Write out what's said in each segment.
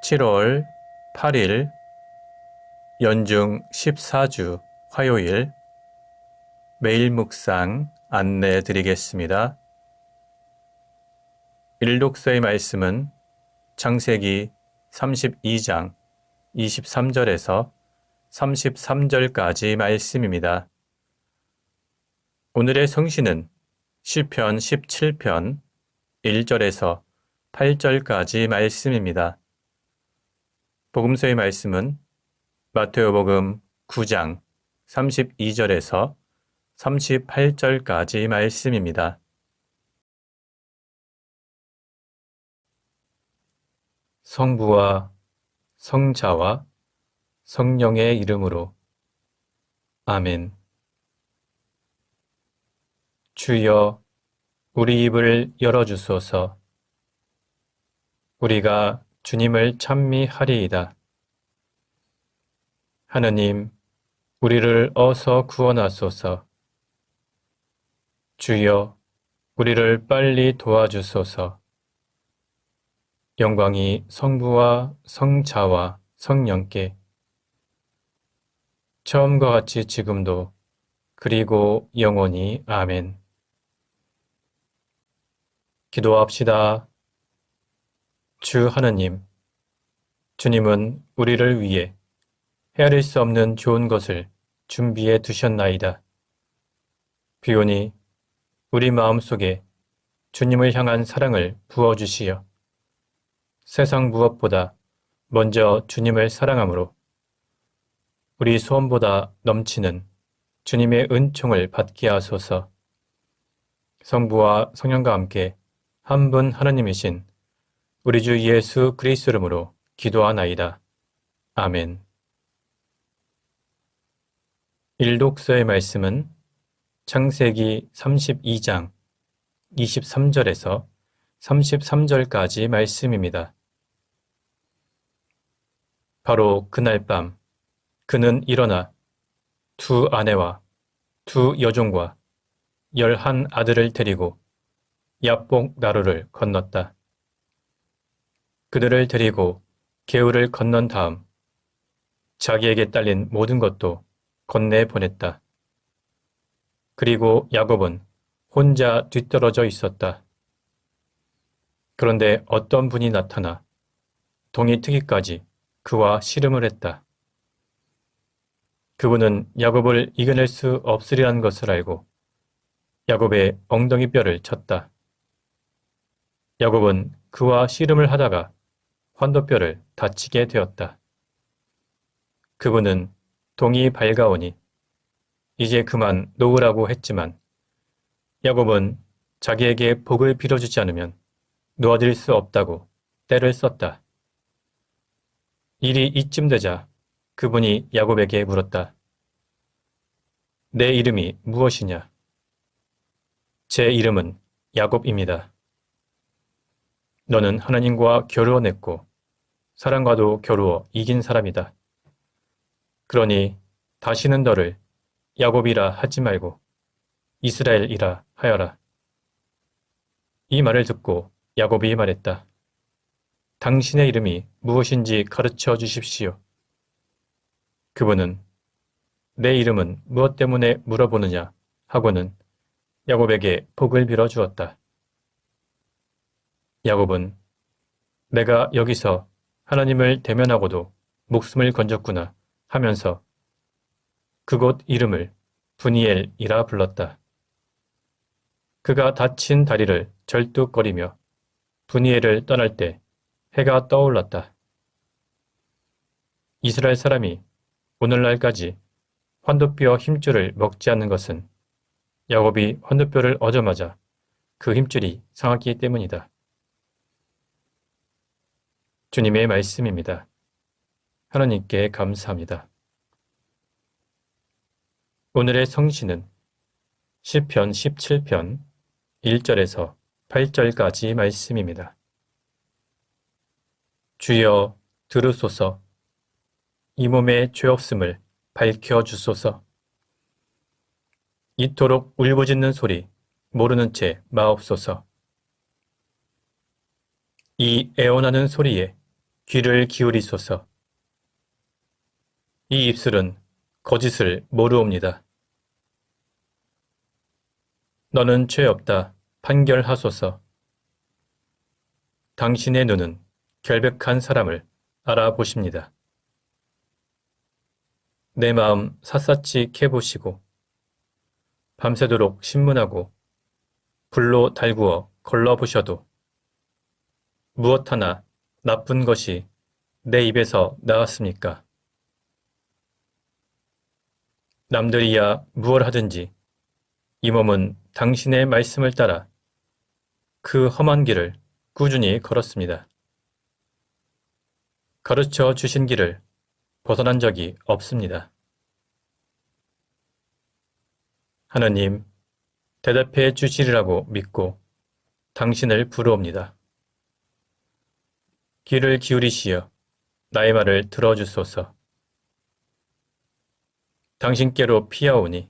7월 8일 연중 14주 화요일 매일 묵상 안내 드리겠습니다. 일독서의 말씀은 창세기 32장 23절에서 33절까지 말씀입니다. 오늘의 성시는 시편 17편 1절에서 8절까지 말씀입니다. 복음서의 말씀은 마태오복음 9장 32절에서 38절까지 말씀입니다. 성부와 성자와 성령의 이름으로 아멘. 주여, 우리 입을 열어주소서. 우리가 주님을 찬미하리이다. 하느님, 우리를 어서 구원하소서. 주여, 우리를 빨리 도와주소서. 영광이 성부와 성자와 성령께 처음과 같이 지금도 그리고 영원히 아멘. 기도합시다. 주 하느님, 주님은 우리를 위해 헤아릴 수 없는 좋은 것을 준비해 두셨나이다. 비오니 우리 마음속에 주님을 향한 사랑을 부어주시어 세상 무엇보다 먼저 주님을 사랑함으로 우리 소원보다 넘치는 주님의 은총을 받게 하소서. 성부와 성령과 함께 한 분 하나님이신 우리 주 예수 그리스도 이름으로 기도하나이다. 아멘. 일독서의 말씀은 창세기 32장 23절에서 33절까지 말씀입니다. 바로 그날 밤 그는 일어나 두 아내와 두 여종과 11 아들을 데리고 야복 나루를 건넜다. 그들을 데리고 개울을 건넌 다음 자기에게 딸린 모든 것도 건네보냈다. 그리고 야곱은 혼자 뒤떨어져 있었다. 그런데 어떤 분이 나타나 동이 트기까지 그와 씨름을 했다. 그분은 야곱을 이겨낼 수 없으리라는 것을 알고 야곱의 엉덩이 뼈를 쳤다. 야곱은 그와 씨름을 하다가 환도뼈를 다치게 되었다. 그분은 동이 밝아오니 이제 그만 놓으라고 했지만 야곱은 자기에게 복을 빌어주지 않으면 놓아줄 수 없다고 떼를 썼다. 일이 이쯤 되자 그분이 야곱에게 물었다. 내 이름이 무엇이냐? 제 이름은 야곱입니다. 너는 하나님과 겨루어냈고 사람과도 겨루어 이긴 사람이다. 그러니 다시는 너를 야곱이라 하지 말고 이스라엘이라 하여라. 이 말을 듣고 야곱이 말했다. 당신의 이름이 무엇인지 가르쳐 주십시오. 그분은 내 이름은 무엇 때문에 물어보느냐 하고는 야곱에게 복을 빌어 주었다. 야곱은 내가 여기서 하나님을 대면하고도 목숨을 건졌구나 하면서 그곳 이름을 브니엘이라 불렀다. 그가 다친 다리를 절뚝거리며 브니엘을 떠날 때 해가 떠올랐다. 이스라엘 사람이 오늘날까지 환도뼈 힘줄을 먹지 않는 것은 야곱이 환도뼈를 얻자마자 그 힘줄이 상하기 때문이다. 주님의 말씀입니다. 하나님께 감사합니다. 오늘의 성시는 시편 17편 1절에서 8절까지 말씀입니다. 주여 들으소서. 이 몸의 죄 없음을 밝혀주소서. 이토록 울부짖는 소리 모르는 채 마옵소서. 이 애원하는 소리에 귀를 기울이소서. 이 입술은 거짓을 모르옵니다. 너는 죄 없다 판결하소서. 당신의 눈은 결백한 사람을 알아보십니다. 내 마음 샅샅이 캐보시고 밤새도록 신문하고 불로 달구어 걸러보셔도 무엇 하나 나쁜 것이 내 입에서 나왔습니까? 남들이야 무얼 하든지 이 몸은 당신의 말씀을 따라 그 험한 길을 꾸준히 걸었습니다. 가르쳐 주신 길을 벗어난 적이 없습니다. 하느님, 대답해 주시리라고 믿고 당신을 부르옵니다. 귀를 기울이시어 나의 말을 들어주소서. 당신께로 피하오니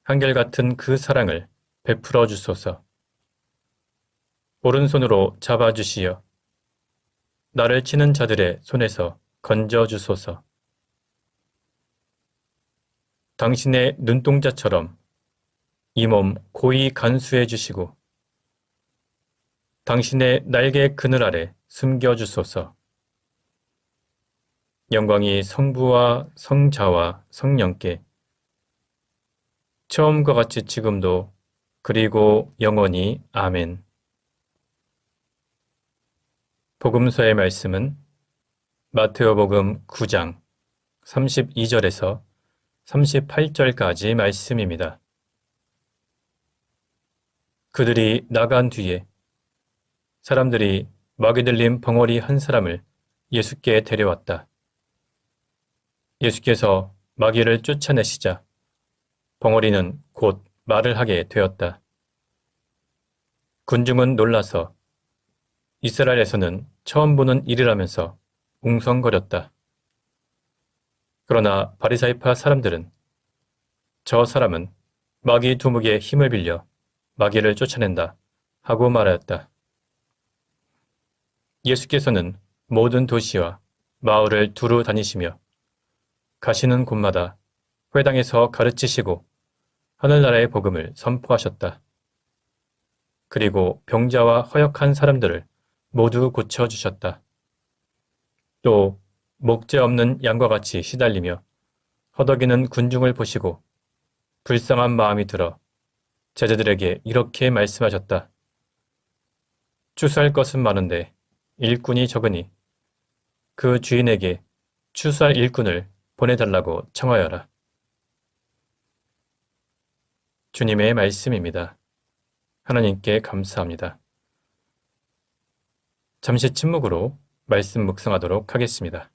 한결같은 그 사랑을 베풀어 주소서. 오른손으로 잡아주시어 나를 치는 자들의 손에서 건져 주소서. 당신의 눈동자처럼 이 몸 고이 간수해 주시고 당신의 날개 그늘 아래 숨겨 주소서. 영광이 성부와 성자와 성령께 처음과 같이 지금도 그리고 영원히 아멘. 복음서의 말씀은 마테오복음 9장 32절에서 38절까지 말씀입니다. 그들이 나간 뒤에 사람들이 마귀 들린 벙어리 한 사람을 예수께 데려왔다. 예수께서 마귀를 쫓아내시자 벙어리는 곧 말을 하게 되었다. 군중은 놀라서 이스라엘에서는 처음 보는 일이라면서 웅성거렸다. 그러나 바리사이파 사람들은 저 사람은 마귀 두목의 힘을 빌려 마귀를 쫓아낸다 하고 말하였다. 예수께서는 모든 도시와 마을을 두루 다니시며 가시는 곳마다 회당에서 가르치시고 하늘나라의 복음을 선포하셨다. 그리고 병자와 허역한 사람들을 모두 고쳐주셨다. 또 목재 없는 양과 같이 시달리며 허덕이는 군중을 보시고 불쌍한 마음이 들어 제자들에게 이렇게 말씀하셨다. 추수할 것은 많은데 일꾼이 적으니 그 주인에게 추수할 일꾼을 보내달라고 청하여라. 주님의 말씀입니다. 하나님께 감사합니다. 잠시 침묵으로 말씀 묵상하도록 하겠습니다.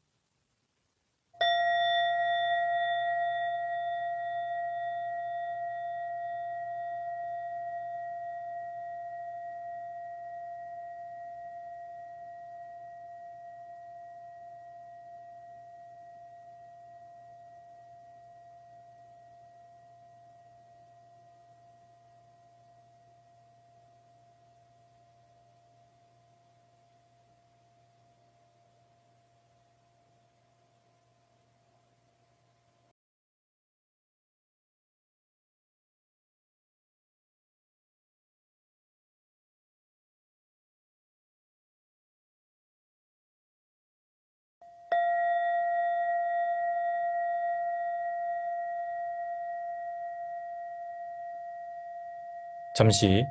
잠시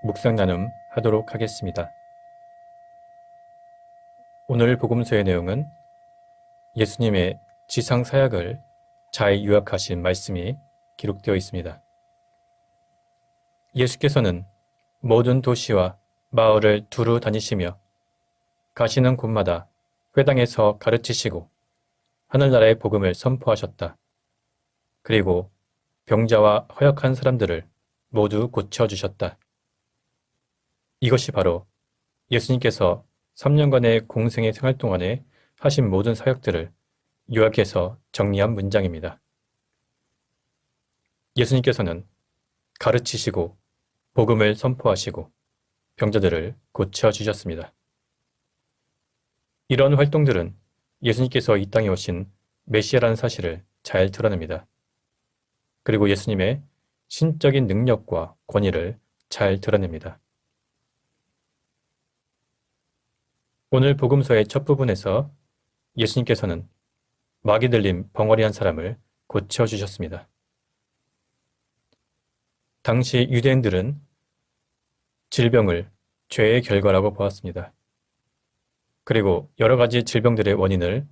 묵상 나눔 하도록 하겠습니다. 오늘 복음서의 내용은 예수님의 지상 사역을 잘 요약하신 말씀이 기록되어 있습니다. 예수께서는 모든 도시와 마을을 두루 다니시며 가시는 곳마다 회당에서 가르치시고 하늘나라의 복음을 선포하셨다. 그리고 병자와 허역한 사람들을 모두 고쳐주셨다. 이것이 바로 예수님께서 3년간의 공생의 생활 동안에 하신 모든 사역들을 요약해서 정리한 문장입니다. 예수님께서는 가르치시고 복음을 선포하시고 병자들을 고쳐주셨습니다. 이런 활동들은 예수님께서 이 땅에 오신 메시아라는 사실을 잘 드러냅니다. 그리고 예수님의 신적인 능력과 권위를 잘 드러냅니다. 오늘 복음서의 첫 부분에서 예수님께서는 마귀 들린 벙어리 한 사람을 고쳐주셨습니다. 당시 유대인들은 질병을 죄의 결과라고 보았습니다. 그리고 여러 가지 질병들의 원인을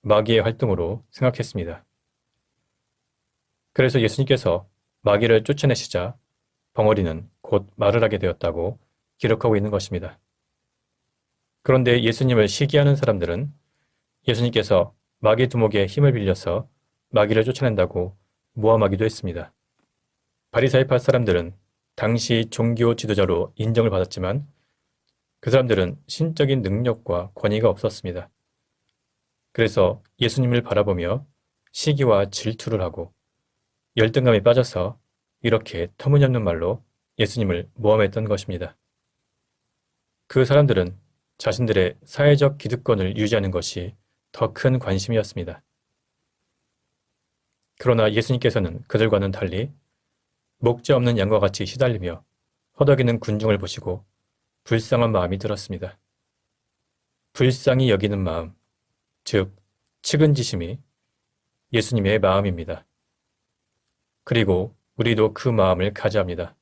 마귀의 활동으로 생각했습니다. 그래서 예수님께서 마귀를 쫓아내시자 벙어리는 곧 말을 하게 되었다고 기록하고 있는 것입니다. 그런데 예수님을 시기하는 사람들은 예수님께서 마귀 두목의 힘을 빌려서 마귀를 쫓아낸다고 모함하기도 했습니다. 바리사이파 사람들은 당시 종교 지도자로 인정을 받았지만 그 사람들은 신적인 능력과 권위가 없었습니다. 그래서 예수님을 바라보며 시기와 질투를 하고 열등감에 빠져서 이렇게 터무니없는 말로 예수님을 모함했던 것입니다. 그 사람들은 자신들의 사회적 기득권을 유지하는 것이 더 큰 관심이었습니다. 그러나 예수님께서는 그들과는 달리 목자 없는 양과 같이 시달리며 허덕이는 군중을 보시고 불쌍한 마음이 들었습니다. 불쌍히 여기는 마음, 즉 측은지심이 예수님의 마음입니다. 그리고 우리도 그 마음을 가져야 합니다.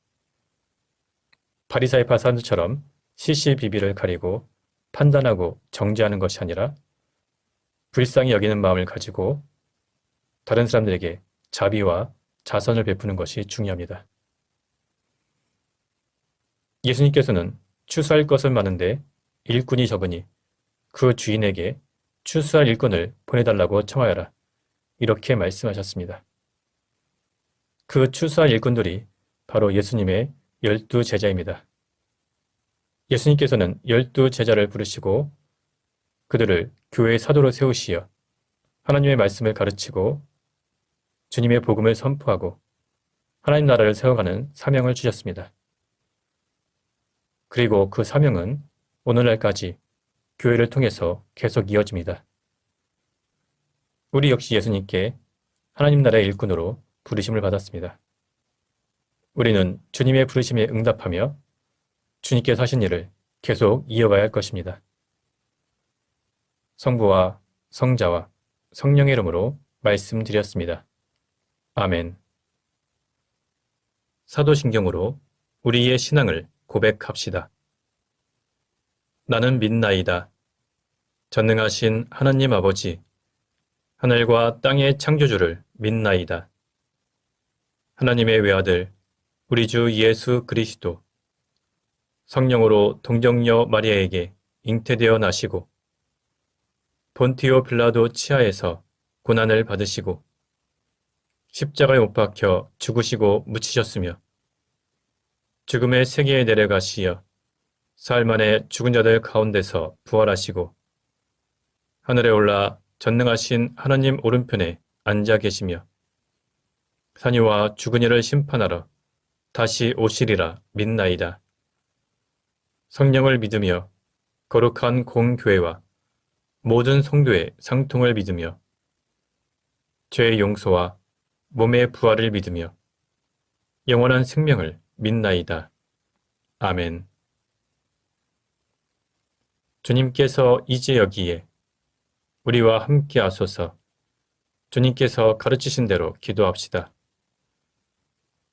바리사이파 사람들처럼 시시비비를 가리고 판단하고 정죄하는 것이 아니라 불쌍히 여기는 마음을 가지고 다른 사람들에게 자비와 자선을 베푸는 것이 중요합니다. 예수님께서는 추수할 것은 많은데 일꾼이 적으니 그 주인에게 추수할 일꾼을 보내달라고 청하여라. 이렇게 말씀하셨습니다. 그 추수할 일꾼들이 바로 예수님의 12 제자입니다. 예수님께서는 12 제자를 부르시고 그들을 교회의 사도로 세우시어 하나님의 말씀을 가르치고 주님의 복음을 선포하고 하나님 나라를 세워가는 사명을 주셨습니다. 그리고 그 사명은 오늘날까지 교회를 통해서 계속 이어집니다. 우리 역시 예수님께 하나님 나라의 일꾼으로 부르심을 받았습니다. 우리는 주님의 부르심에 응답하며 주님께서 하신 일을 계속 이어가야 할 것입니다. 성부와 성자와 성령의 이름으로 말씀드렸습니다. 아멘. 사도신경으로 우리의 신앙을 고백합시다. 나는 믿나이다. 전능하신 하나님 아버지, 하늘과 땅의 창조주를 믿나이다. 하나님의 외아들, 우리 주 예수 그리스도, 성령으로 동정녀 마리아에게 잉태되어 나시고 본티오 빌라도 치하에서 고난을 받으시고 십자가에 못 박혀 죽으시고 묻히셨으며 죽음의 세계에 내려가시어 사흘 만에 죽은 자들 가운데서 부활하시고 하늘에 올라 전능하신 하나님 오른편에 앉아 계시며 산이와 죽은 이를 심판하러 다시 오시리라 믿나이다. 성령을 믿으며 거룩한 공교회와 모든 성도의 상통을 믿으며 죄의 용서와 몸의 부활을 믿으며 영원한 생명을 믿나이다. 아멘. 주님께서 이제 여기에 우리와 함께 하소서. 주님께서 가르치신 대로 기도합시다.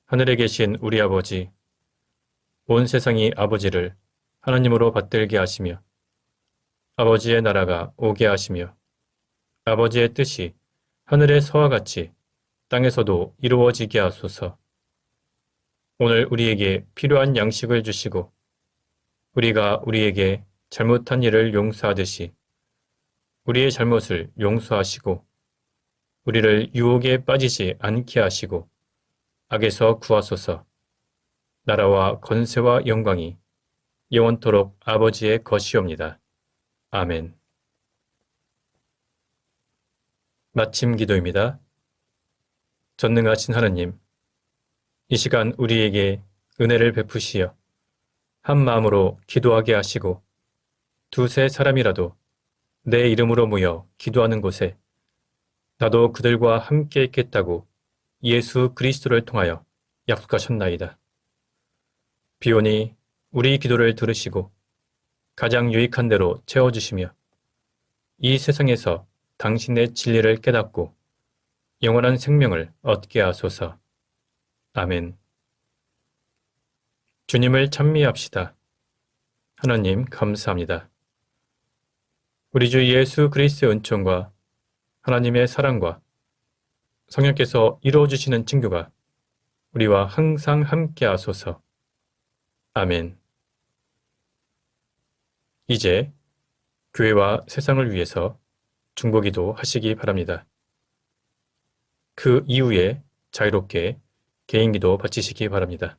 하늘에 계신 우리 아버지, 온 세상이 아버지를 하나님으로 받들게 하시며 아버지의 나라가 오게 하시며 아버지의 뜻이 하늘에서와 같이 땅에서도 이루어지게 하소서. 오늘 우리에게 필요한 양식을 주시고 우리가 우리에게 잘못한 일을 용서하듯이 우리의 잘못을 용서하시고 우리를 유혹에 빠지지 않게 하시고 악에서 구하소서. 나라와 권세와 영광이 영원토록 아버지의 것이옵니다. 아멘. 마침 기도입니다. 전능하신 하느님, 이 시간 우리에게 은혜를 베푸시어 한 마음으로 기도하게 하시고 두세 사람이라도 내 이름으로 모여 기도하는 곳에 나도 그들과 함께 있겠다고 예수 그리스도를 통하여 약속하셨나이다. 비오니 우리 기도를 들으시고 가장 유익한 대로 채워주시며 이 세상에서 당신의 진리를 깨닫고 영원한 생명을 얻게 하소서. 아멘. 주님을 찬미합시다. 하나님 감사합니다. 우리 주 예수 그리스도의 은총과 하나님의 사랑과 성령께서 이루어주시는 친교가 우리와 항상 함께 하소서. 아멘. 이제 교회와 세상을 위해서 중보기도 하시기 바랍니다. 그 이후에 자유롭게 개인기도 바치시기 바랍니다.